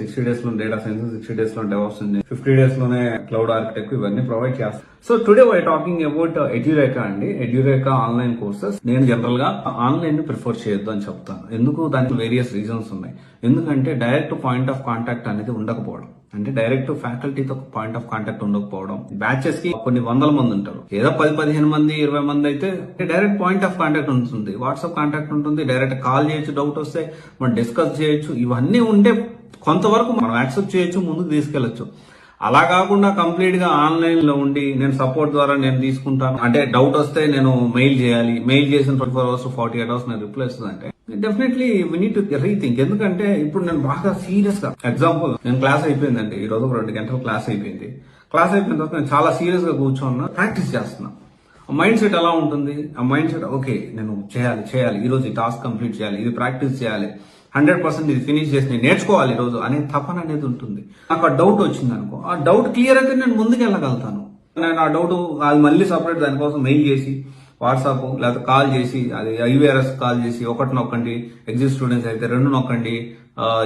60 days లో data science, 60 days లో DevOps, 50 days లోనే క్లౌడ్ ఆర్కిటెక్ట్ ఇవన్నీ ప్రొవైడ్ చేస్తాం. So today we talking about Edureka అండి. Edureka online courses. నేను జనరల్ గా ఆన్లైన్ ని ప్రిఫర్ చేయొద్దు అని చెప్తాను. ఎందుకు? దానికి వేరియస్ రీజన్స్ ఉన్నాయి. ఎందుకంటే డైరెక్ట్ పాయింట్ ఆఫ్ కాంటాక్ట్ అనేది ఉండకపోవడం, అంటే డైరెక్ట్ ఫ్యాకల్టీతో పాయింట్ ఆఫ్ కాంటాక్ట్ ఉండకపోవడం. బ్యాచెస్ కి కొన్ని వందల మంది ఉంటారు, ఏదో 10-15 మంది 20 మంది అయితే డైరెక్ట్ పాయింట్ ఆఫ్ కాంటాక్ట్ ఉంటుంది, వాట్సాప్ కాంటాక్ట్ ఉంటుంది, డైరెక్ట్ కాల్ చేయొచ్చు, డౌట్ వస్తే మనం డిస్కస్ చేయొచ్చు. ఇవన్నీ ఉంటే కొంతవరకు మనం యాక్సెప్ట్ చేయొచ్చు, ముందుకు తీసుకెళ్లొచ్చు. అలా కాకుండా కంప్లీట్ గా ఆన్లైన్ లో ఉండి నేను సపోర్ట్ ద్వారా నేను తీసుకుంటాను అంటే డౌట్ వస్తే నేను మెయిల్ చేయాలి, మెయిల్ చేసిన 24 hours 48 hours నేను రిప్లై ఇస్తుంది అంటే definitely we need to rethink. ఎందుకంటే ఇప్పుడు నేను బాగా సీరియస్ గా, ఎగ్జాంపుల్ నేను క్లాస్ అయిపోయిందండి, ఈ రోజు 2 గంటలు క్లాస్ అయిపోయింది. క్లాస్ అయిపోయిన తర్వాత నేను చాలా సీరియస్ గా కూర్చోన్నా, ప్రాక్టీస్ చేస్తున్నా. మైండ్ సెట్ ఎలా ఉంటుంది? ఆ మైండ్ సెట్ ఓకే నేను చేయాలి ఈ రోజు ఈ టాస్క్ కంప్లీట్ చేయాలి, ఇది ప్రాక్టీస్ చేయాలి, 100% ఇది ఫినిష్ చేసి నేను నేర్చుకోవాలి ఈ రోజు అనే తపన అనేది ఉంటుంది. నాకు ఆ డౌట్ వచ్చింది అనుకో, ఆ డౌట్ క్లియర్ అయితే నేను ముందుకు వెళ్ళగలుగుతాను. నేను ఆ డౌట్ అది మళ్ళీ సపరేట్ దానికోసం మెయిల్ చేసి, వాట్సాప్ లేకపోతే కాల్ చేసి, అది ఐవీఆర్ఎస్ కాల్ చేసి 1 నొక్కండి, ఎగ్జిట్ స్టూడెంట్స్ అయితే 2 నొక్కండి,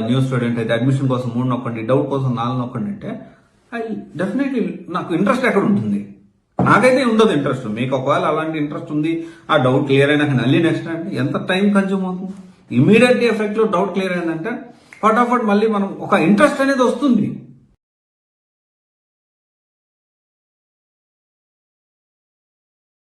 న్యూ స్టూడెంట్ అయితే అడ్మిషన్ కోసం 3 నొక్కండి, డౌట్ కోసం 4 నొక్కండి అంటే డెఫినెట్లీ నాకు ఇంట్రెస్ట్ ఎక్కడ ఉంటుంది? నాకైతే ఉండదు ఇంట్రెస్ట్. మీకు ఒకవేళ అలాంటి ఇంట్రెస్ట్ ఉంది, ఆ డౌట్ క్లియర్ అయినాక మళ్ళీ నెక్స్ట్ అంటే ఎంత టైం కన్జ్యూమ్ అవుతుంది? ఇమీడియట్ ఎఫెక్ట్ లో డౌట్ క్లియర్ అయిందంటే ఫటాఫట్ మళ్ళీ మనం ఒక ఇంట్రెస్ట్ అనేది వస్తుంది.